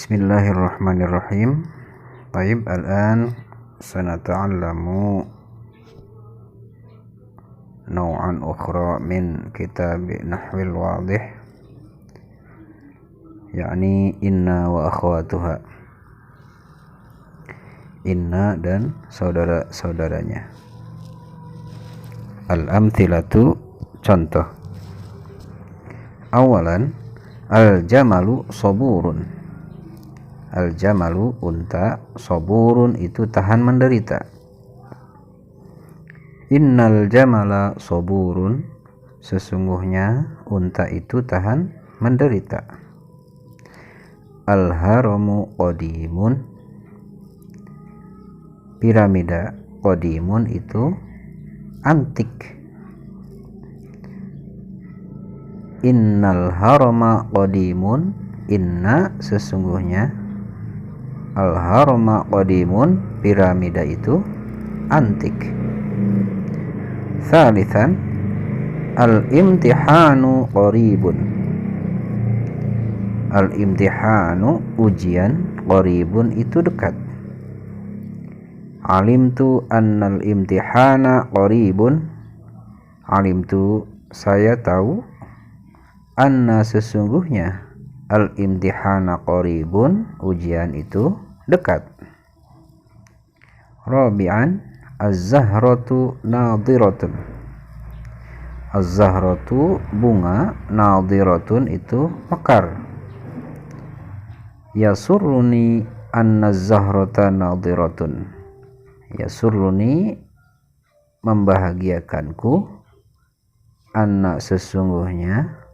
Bismillahirrahmanirrahim. Baik, الآن سنتعلم نوعا أخرى من كتاب نحو الواضح يعني inna wa akhwatuha, inna dan saudara-saudaranya. Al-amthilatu, contoh. Awalan, al-jamalu saburun. Al-jamalu, unta, saburun itu tahan menderita. Innal jamala saburun, sesungguhnya unta itu tahan menderita. Al-haramu qadimun, piramida qadimun itu antik. Innal harama qadimun, inna sesungguhnya, al-harama qadimun, piramida itu antik. Thalithan, al-imtihanu qaribun. Al-imtihanu, ujian, qaribun itu dekat. Alimtu annal imtihana qaribun. Alimtu, saya tahu, anna sesungguhnya, al-imtihana qaribun, ujian itu dekat. Rabi'an, az-zahratu nadhiratun. Az-zahratu, bunga, nadhiratun itu mekar. Yasurruni anna az-zahrata nadhiratun. Yasurruni, membahagiakanku, anna sesungguhnya,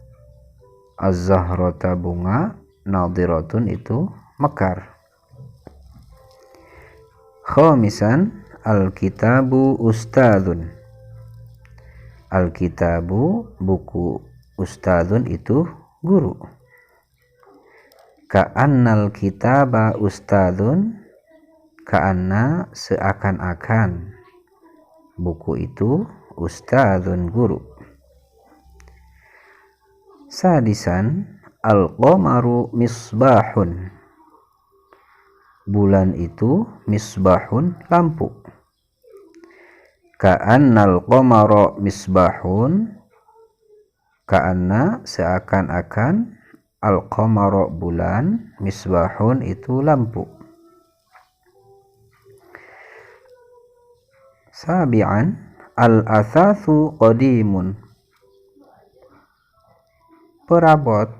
az-zahrata bunga, nadhiratun itu mekar. Khamisan, al-kitabu ustadzun. Al-kitabu, buku, ustadzun itu guru. Ka'annal kitaba ustadzun, ka'anna seakan-akan, buku itu ustadzun guru. Sadisan, al-qamaru misbahun. Bulan itu misbahun, lampu. Ka'annal qamara misbahun, ka'anna seakan-akan, al-qamara bulan, misbahun itu lampu. Sabi'an, al-athathu qadimun. Perabot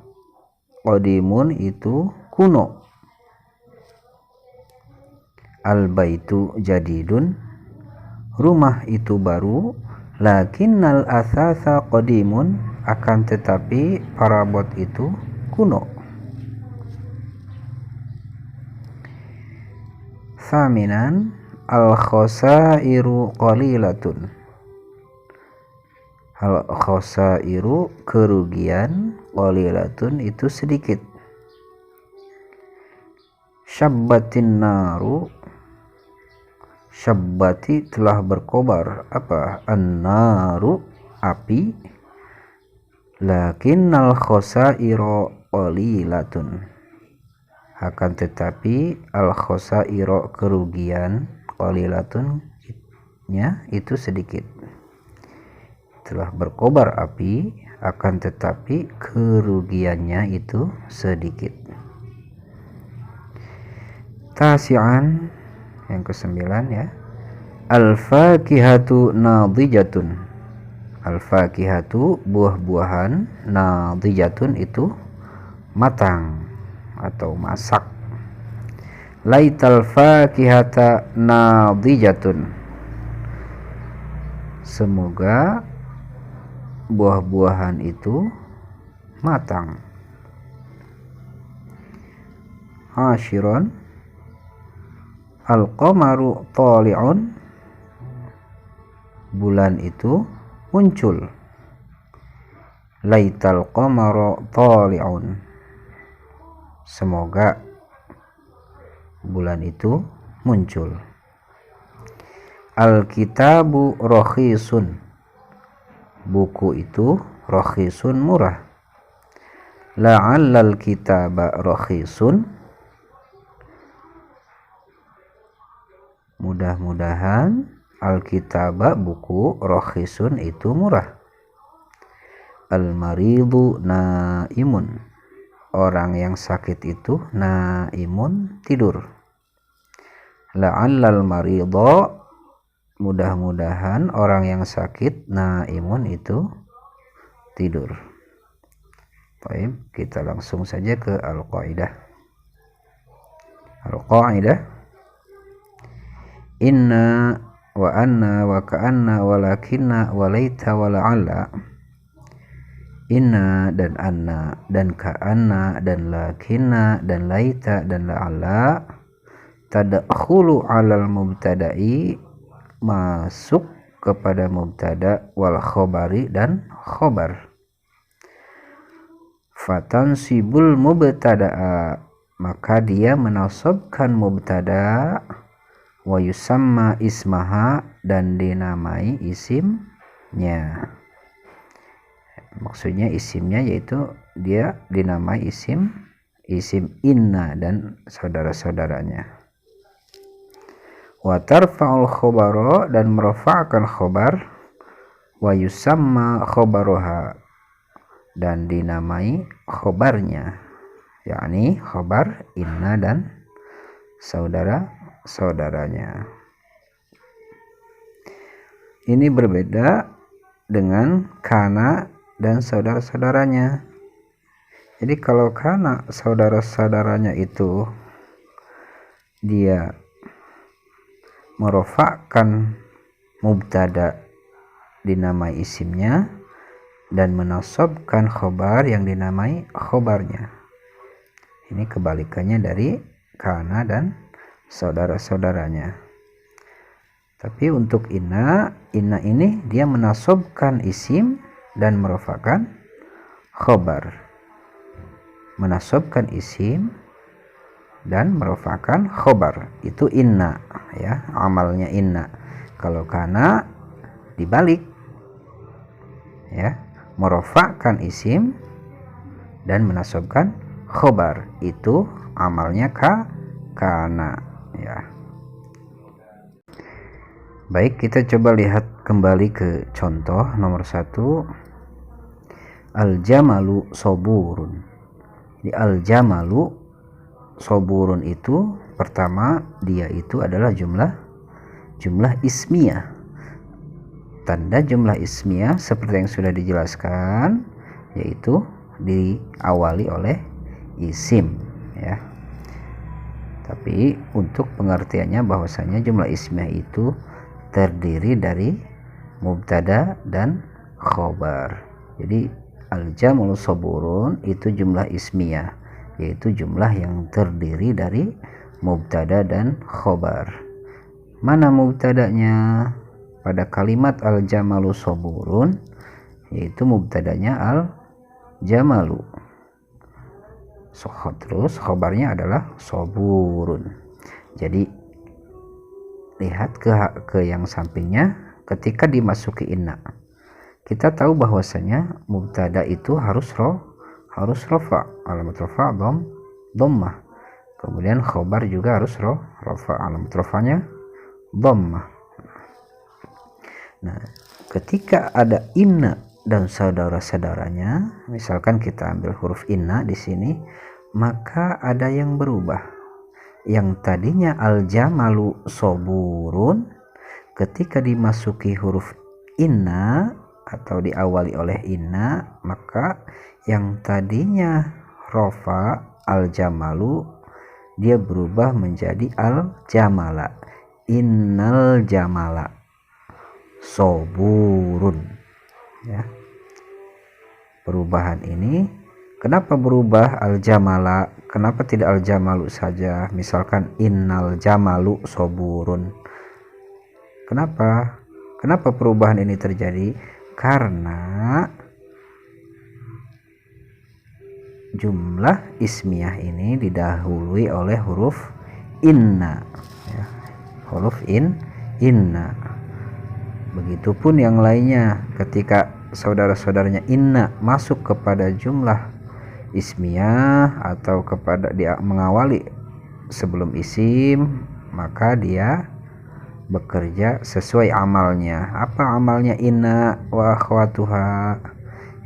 qadimun itu kuno. Al-baitu jadidun, rumah itu baru. Lakinnal athatha qadimun, akan tetapi perabot itu kuno. Thaminan, al-khosairu qalilatun. Al-khosairu, kerugian, qalilatun itu sedikit. Syabbatin naru, syabbati telah berkobar, apa? An-naru, api. Lakinnal khosaira qalilatun, akan tetapi al-khosaira kerugian, qalilatun nya itu sedikit. Telah berkobar api, akan tetapi kerugiannya itu sedikit. Tasi'an, yang ke-9 ya. Al-fakihatu nadhijatun. Al-fakihatu, buah-buahan, nadhijatun itu matang atau masak. Laital fakihata nadhijatun. Semoga buah-buahan itu matang. Ashiron, al-qamaru tali'un. Bulan itu muncul. Laital qamaru tali'un. Semoga bulan itu muncul. Al-kitabu rakhisun. Buku itu rakhisun, murah. La'allal kitaba rakhisun. mudah-mudahan al-kitaba buku rakhisun itu murah. Al-maridu naimun, orang yang sakit itu naimun tidur. La'allal marido, mudah-mudahan orang yang sakit naimun itu tidur. Baik, kita langsung saja ke al-qaidah. Al-qaidah, inna wa anna wa ka'anna wa lakinna wa laita wa la'alla. Inna dan anna dan ka'anna dan lakinna dan laita dan la'alla tadkhulu 'alal mubtada'i, masuk kepada mubtada, wal khobari dan khobar. Fatansibul mubtada'a, maka dia menasabkan mubtada, wa yusamma ismaha, dan dinamai isimnya. Maksudnya isimnya yaitu dia dinamai isim inna dan saudara-saudaranya. Wa tarfa'ul khobaro, dan merafa'kan khobar, wa yusamma khobaroha, dan dinamai khobarnya, yakni khobar inna dan saudara-saudaranya. Ini berbeda dengan kana dan saudara-saudaranya. Jadi kalau kana saudara-saudaranya itu dia merofakkan mubtada dinamai isimnya dan menasabkan khobar yang dinamai khobarnya. Ini kebalikannya dari kana dan saudara-saudaranya. Tapi untuk inna ini dia menasabkan isim dan merofakkan khobar. Menasabkan isim dan merofakkan khobar, itu inna, ya, amalnya inna. Kalau kana dibalik, ya, merofakkan isim dan menasabkan khobar, itu amalnya kana, ya. Baik, kita coba lihat kembali ke contoh nomor 1. Al-jamalu soburun. Di al-jamalu soburun itu pertama dia itu adalah jumlah ismiyah. Tanda jumlah ismiyah seperti yang sudah dijelaskan, yaitu diawali oleh isim, ya. Tapi untuk pengertiannya bahwasanya jumlah ismiyah itu terdiri dari mubtada dan khobar. Jadi al-jamul soburun itu jumlah ismiyah, yaitu jumlah yang terdiri dari mubtada dan khobar. Mana mubtadanya pada kalimat al-jamalu soburun? Yaitu mubtadanya al-jamalu. Terus khobarnya adalah soburun. Jadi lihat ke yang sampingnya, ketika dimasuki inna, kita tahu bahwasanya mubtada itu harus rafa, alamat rafa dhammah. Kemudian khobar juga harus rafa, alamat rafanya dhammah. Nah, ketika ada inna dan saudara-saudaranya, misalkan kita ambil huruf inna di sini, maka ada yang berubah. Yang tadinya al-jamalu soburun, ketika dimasuki huruf inna atau diawali oleh inna, maka yang tadinya rofa al-jamalu dia berubah menjadi al-jamala. Innal jamala soburun, ya. Perubahan ini kenapa berubah al-jamala? Kenapa tidak al-jamalu saja? Misalkan innal jamalu soburun. Kenapa perubahan ini terjadi? Karena jumlah ismiyah ini didahului oleh huruf inna, ya. Huruf inna. Begitupun yang lainnya, ketika saudara-saudaranya inna masuk kepada jumlah ismiyah atau kepada dia mengawali sebelum isim, maka dia bekerja sesuai amalnya. Apa amalnya inna wa akhwatuha?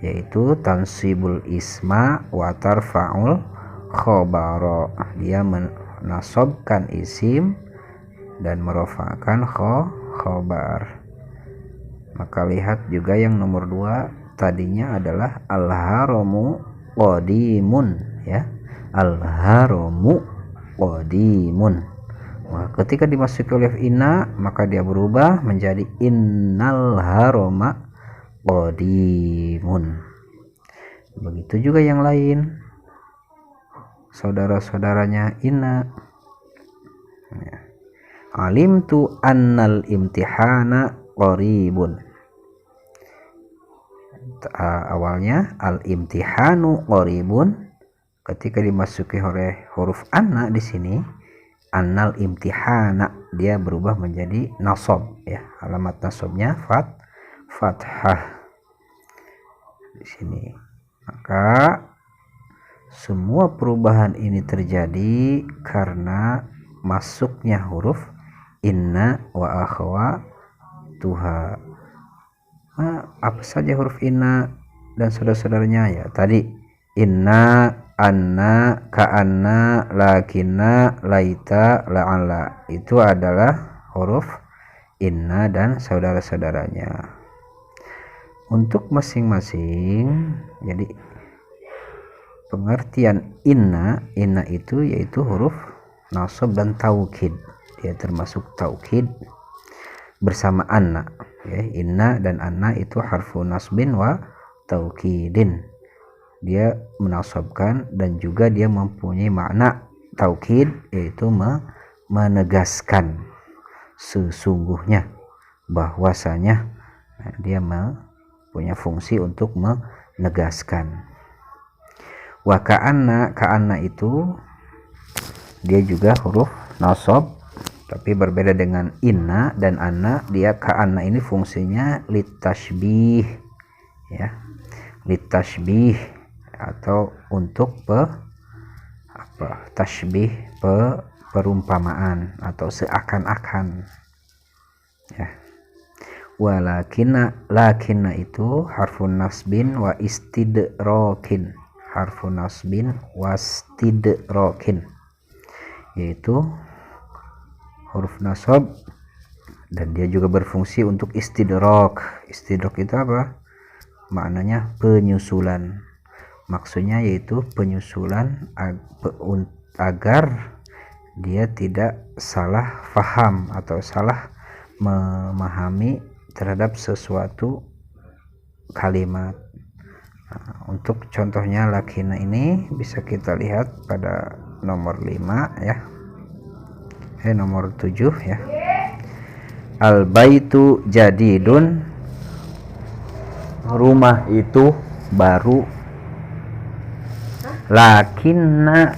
Yaitu tansibul isma wa tarfa'ul khobaro. Dia menasobkan isim dan merofa'kan khobar. Maka lihat juga yang nomor 2 tadinya adalah al-haramu qadimun, ya. Al-haramu qadimun. Nah, ketika dimasuki oleh inna maka dia berubah menjadi innal harama qadimun. Begitu juga yang lain, saudara-saudaranya inna. Alimtu annal imtihana qaribun. Awalnya al imtihanu qaribun, ketika dimasuki oleh huruf anna di sini annal imtihana dia berubah menjadi nasab, ya. Alamat nasabnya fathah di sini. Maka semua perubahan ini terjadi karena masuknya huruf inna wa akhwatuha. Apa saja huruf inna dan saudara-saudaranya? Ya, tadi inna, anna, ka'anna, lakinna, laita, la'alla. Itu adalah huruf inna dan saudara-saudaranya. Untuk masing-masing, jadi pengertian inna itu yaitu huruf nasab dan taukid. Dia termasuk taukid bersama anna, ya. Inna dan anna itu harfu nasbin wa taukidin. Dia menasabkan dan juga dia mempunyai makna taukid, yaitu menegaskan sesungguhnya, bahwasanya. Dia punya fungsi untuk menegaskan. Wa ka'anna itu dia juga huruf nasab, tapi berbeda dengan inna dan anna. Dia ka'anna ini fungsinya litashbih, ya, litashbih atau untuk tashbih, perumpamaan atau seakan-akan, ya. Walakinna, lakinna itu harfun nasbin wa istidrakin, harfun nasbin wastidrakin, yaitu huruf nasab dan dia juga berfungsi untuk istidrak. Istidrak itu apa? Maknanya penyusulan. Maksudnya yaitu penyusulan agar dia tidak salah faham atau salah memahami terhadap sesuatu kalimat. Untuk contohnya lakina ini bisa kita lihat pada nomor 5, ya. Nomor 7, ya. Al baitu jadidun, rumah itu baru. Lakinna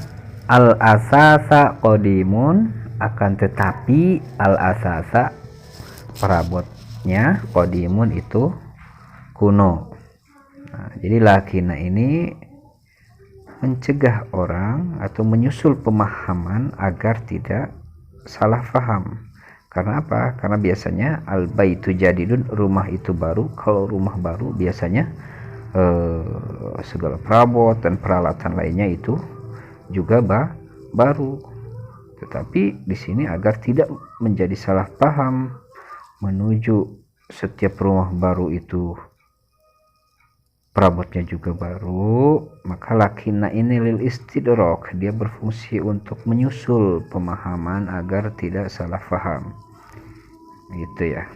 al asasa qadimun, akan tetapi al asasa perabotnya qadimun itu kuno. Jadi lakina ini mencegah orang atau menyusul pemahaman agar tidak salah faham. Karena apa? Karena biasanya al baitu jadidun, rumah itu baru. Kalau rumah baru biasanya segala perabot dan peralatan lainnya itu juga baru. Tetapi di sini agar tidak menjadi salah paham menuju setiap rumah baru itu perabotnya juga baru, maka lakinna ini lil istidrak, dia berfungsi untuk menyusul pemahaman agar tidak salah paham, gitu, ya.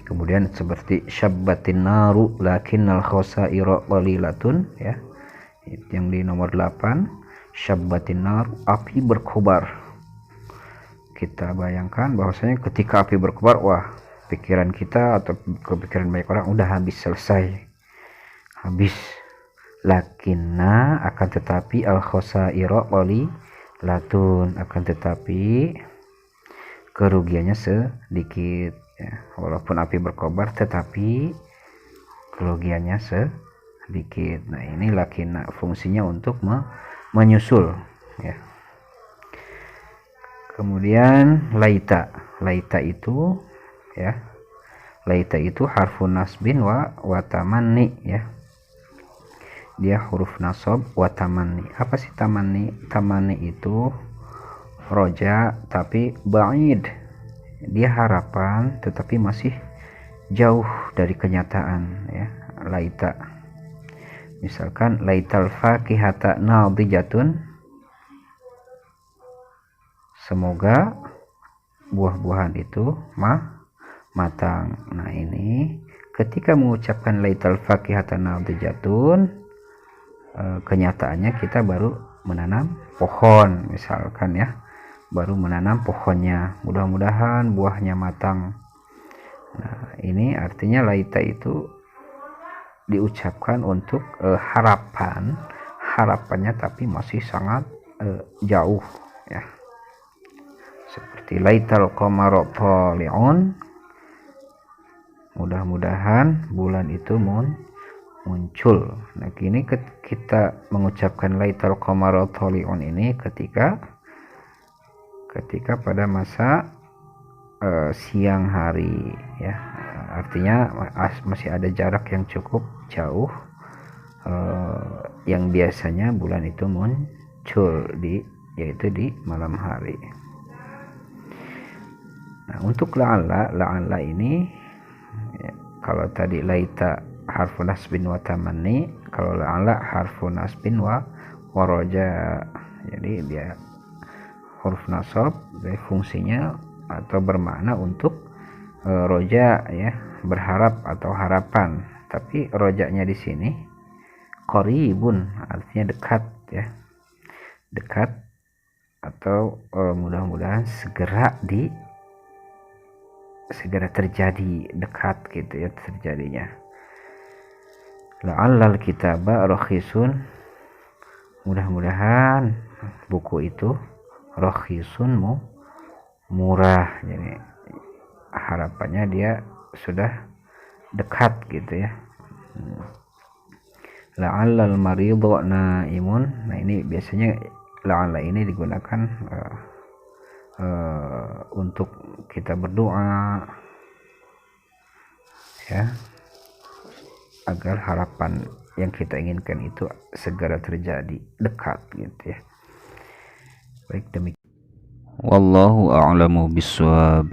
Kemudian seperti syabbatin naru lakinnal khasaira qalilatun, ya. Yang di nomor 8, syabbatin naru, api berkobar. Kita bayangkan bahwasanya ketika api berkobar, wah, pikiran kita atau kepikiran banyak orang udah habis, selesai, habis. Lakinna, akan tetapi al khasaira qalilatun, akan tetapi kerugiannya sedikit, ya. Walaupun api berkobar tetapi kerugiannya sedikit. Nah, ini lakinna fungsinya untuk menyusul, ya. Kemudian laita itu ya, laita itu harfun nasbin wa tamanni ya, dia huruf nasab wa tamanni. Apa sih tamanni? Tamanni itu roja tapi ba'id, dia harapan tetapi masih jauh dari kenyataan ya. Laita misalkan laital fakihata nadijatun, semoga buah-buahan itu matang. Nah ini ketika mengucapkan laital fakihata nadijatun, kenyataannya kita baru menanam pohon misalkan ya, baru menanam pohonnya, mudah-mudahan buahnya matang. Nah ini artinya laita itu diucapkan untuk harapannya tapi masih sangat jauh ya, seperti laital qamaru thali'un, mudah-mudahan bulan itu muncul. Nah kini kita mengucapkan laital qamaru thali'un ini ketika pada masa siang hari ya, artinya masih ada jarak yang cukup jauh, yang biasanya bulan itu muncul yaitu di malam hari. Nah untuk la'alla ini ya, kalau tadi laita harfu nasbin wa tamanni, kalau la'alla harfu nasbin wa roja, jadi dia huruf nasab, jadi fungsinya atau bermakna untuk roja ya, berharap atau harapan. Tapi rojanya di sini qaribun, artinya dekat ya, dekat atau mudah-mudahan segera terjadi, dekat gitu ya terjadinya. La'allal kitaba rakhisun, mudah-mudahan buku itu rakhisun murah, jadi harapannya dia sudah dekat gitu ya. La'allal maridhu naimun, nah ini biasanya la'alla ini digunakan untuk kita berdoa ya, agar harapan yang kita inginkan itu segera terjadi, dekat gitu ya. Baik, demikian. Wallahu a'lamu bishawab.